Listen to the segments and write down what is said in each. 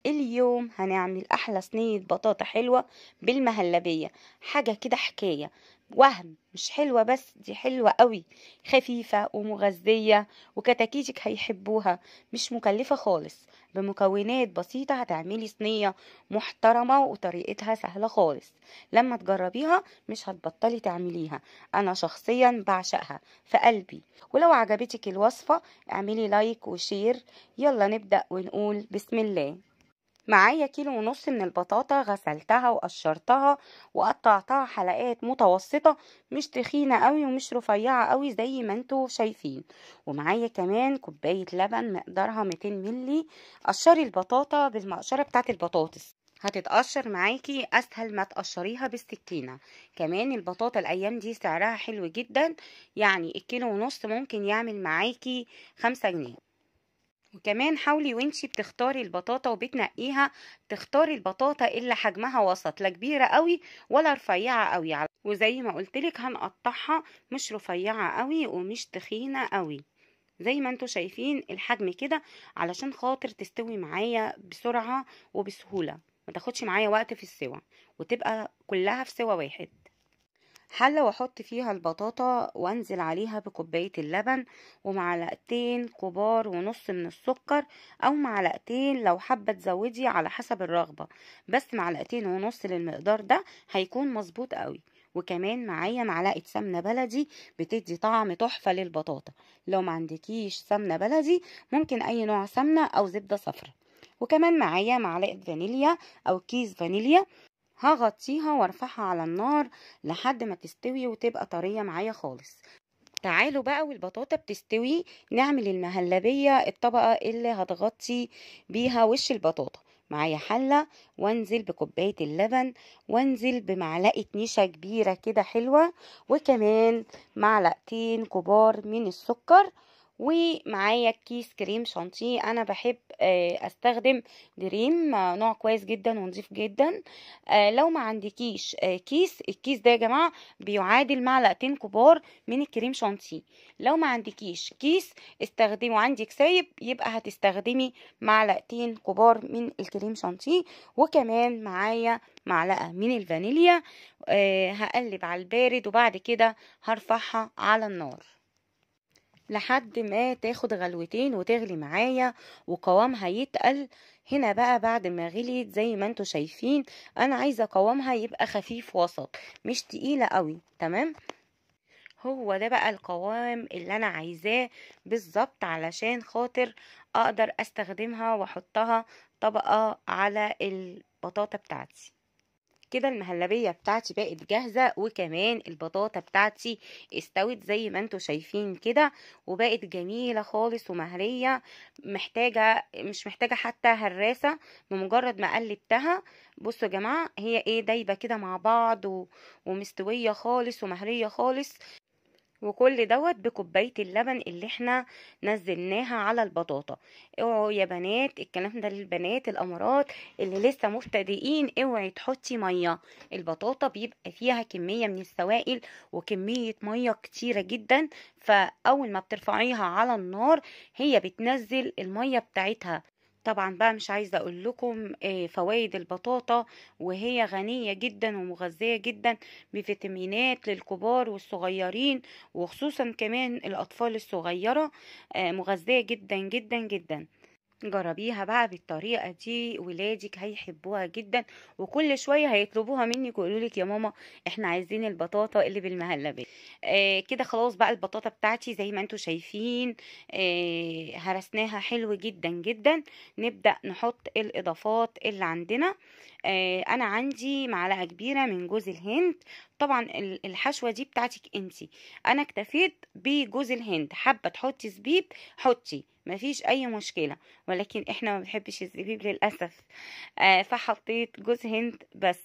اليوم هنعمل احلى صينية بطاطا حلوة بالمهلبية. حاجة كده حكاية، وهم مش حلوة بس دي حلوة قوي، خفيفة ومغذية وكتاكيتك هيحبوها. مش مكلفة خالص، بمكونات بسيطة هتعملي صينية محترمة وطريقتها سهلة خالص. لما تجربيها مش هتبطلي تعمليها، انا شخصيا بعشقها في قلبي. ولو عجبتك الوصفة اعملي لايك وشير. يلا نبدأ ونقول بسم الله. معايا 1.5 كيلو من البطاطا، غسلتها وقشرتها وقطعتها حلقات متوسطة، مش تخينة قوي ومش رفيعة قوي زي ما انتوا شايفين. ومعايا كمان كوباية لبن مقدارها 200 ملي. قشري البطاطا بالمقشرة بتاعت البطاطس، هتتقشر معاكي اسهل ما تقشريها بالسكينة. كمان البطاطا الايام دي سعرها حلو جدا، يعني 1.5 كيلو ممكن يعمل معاكي 5 جنيه. وكمان حاولي وانتي بتختاري البطاطا وبتنقيها تختاري البطاطا اللي حجمها وسط، لا كبيرة قوي ولا رفيعة قوي. وزي ما قلتلك هنقطعها مش رفيعة قوي ومش تخينة قوي، زي ما انتوا شايفين الحجم كده، علشان خاطر تستوي معايا بسرعة وبسهولة، ما تاخدش معايا وقت في السوا وتبقى كلها في سوا واحد. حلة واحط فيها البطاطا وانزل عليها بكوباية اللبن ومعلقتين كبار ونص من السكر، او معلقتين لو حابة تزودي على حسب الرغبة، بس معلقتين ونص للمقدار ده هيكون مظبوط قوي. وكمان معايا معلقة سمنة بلدي بتدي طعم تحفة للبطاطا. لو ما عندكيش سمنة بلدي ممكن اي نوع سمنة او زبدة صفرا. وكمان معايا معلقة فانيليا او كيس فانيليا، هغطيها وارفعها على النار لحد ما تستوي وتبقى طرية معايا خالص. تعالوا بقى والبطاطا بتستوي نعمل المهلبية، الطبقة اللي هتغطي بيها وش البطاطا. معايا حلة وانزل بكوباية اللبن وانزل بمعلقة نشا كبيرة كده حلوة، وكمان معلقتين كبار من السكر. ومعايا كيس كريم شانتيه، انا بحب استخدم دريم، نوع كويس جدا ونظيف جدا. لو ما عندكيش الكيس ده يا جماعة بيعادل معلقتين كبار من الكريم شانتيه. لو ما عندكيش كيس استخدمي، عندك سايب يبقى هتستخدمي معلقتين كبار من الكريم شانتيه. وكمان معايا معلقة من الفانيليا. هقلب على البارد وبعد كده هرفعها على النار لحد ما تاخد غلوتين وتغلي معايا وقوامها يتقل. هنا بقى بعد ما غليت زي ما انتوا شايفين، انا عايزة قوامها يبقى خفيف وسط، مش تقيلة قوي. تمام، هو ده بقى القوام اللي انا عايزاه بالظبط، علشان خاطر اقدر استخدمها واحطها طبقة على البطاطا بتاعتي. كده المهلبية بتاعتي بقت جاهزة، وكمان البطاطا بتاعتي استوت زي ما انتوا شايفين كده، وبقت جميلة خالص ومهرية. مش محتاجة حتى هراسة، بمجرد ما قلبتها بصوا يا جماعة هي ايه دايبة كده مع بعض ومستوية خالص ومهرية خالص. وكل دوت بكوباية اللبن اللي احنا نزلناها على البطاطا. اوعوا يا بنات، الكلام ده للبنات الامارات اللي لسه مبتدئين، اوعي تحطي مية. البطاطا بيبقى فيها كمية من السوائل وكمية مية كتيرة جدا، فاول ما بترفعيها على النار هي بتنزل المية بتاعتها. طبعا بقى مش عايزة اقول لكم فوائد البطاطا، وهي غنية جدا ومغذية جدا بفيتامينات للكبار والصغيرين، وخصوصا كمان الاطفال الصغيرة، مغذية جدا جدا جدا. جربيها بقى بالطريقة دي، ولادك هيحبوها جدا، وكل شوية هيطلبوها منك ويقولولك يا ماما احنا عايزين البطاطا اللي بالمهلبية. كده خلاص بقى البطاطا بتاعتي زي ما انتوا شايفين هرسناها حلو جدا جدا. نبدأ نحط الاضافات اللي عندنا. انا عندي معلقة كبيرة من جوز الهند. طبعا الحشوة دي بتاعتك انتي، انا اكتفيت بجوز الهند. حابة تحطي زبيب حطي، مفيش اي مشكلة، ولكن احنا ما بنحبش الزبيب للاسف. فحطيت جوز هند بس.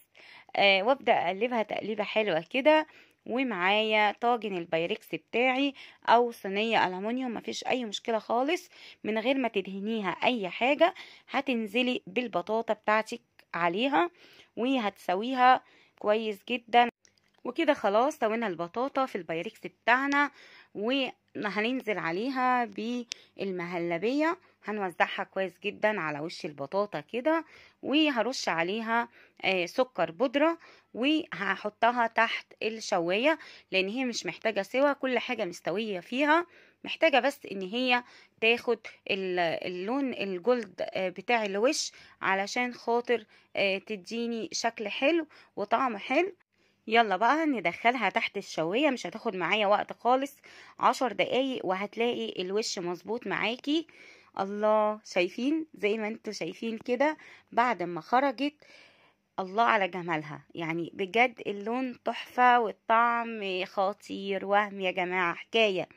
وابدا اقلبها تقليبه حلوه كده. ومعايا طاجن البايركس بتاعي او صينيه الومنيوم، مفيش اي مشكله خالص، من غير ما تدهنيها اي حاجه. هتنزلي بالبطاطا بتاعتك عليها وهتسويها كويس جدا. وكده خلاص سوينا البطاطا في البايركس بتاعنا، وهننزل عليها بالمهلبية هنوزعها كويس جدا على وش البطاطا كده، وهرش عليها سكر بودرة، وهحطها تحت الشواية لان هي مش محتاجة سوا، كل حاجة مستوية فيها، محتاجة بس ان هي تاخد اللون الجلد بتاع الوش، علشان خاطر تديني شكل حلو وطعم حلو. يلا بقى ندخلها تحت الشواية، مش هتاخد معايا وقت خالص، 10 دقايق وهتلاقي الوش مظبوط معاكي. الله، شايفين زي ما انتوا شايفين كده بعد ما خرجت؟ الله على جمالها، يعني بجد اللون تحفة والطعم خطير، وهم يا جماعة حكاية.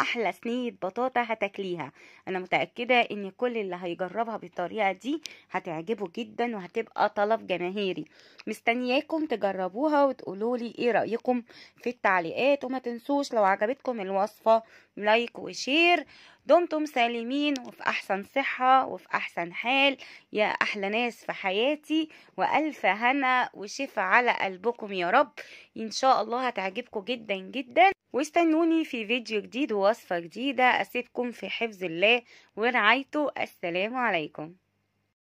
احلى صينية بطاطا هتاكليها، انا متأكدة ان كل اللي هيجربها بالطريقة دي هتعجبه جدا وهتبقى طلب جماهيري. مستنياكم تجربوها وتقولولي ايه رأيكم في التعليقات، وما تنسوش لو عجبتكم الوصفة لايك وشير. دمتم سالمين وفي احسن صحة وفي احسن حال يا احلى ناس في حياتي، والف هنا وشفا على قلبكم يا رب. ان شاء الله هتعجبكم جدا جدا، واستنوني في فيديو جديد ووصفة جديدة. أسيبكم في حفظ الله ورعايته. السلام عليكم.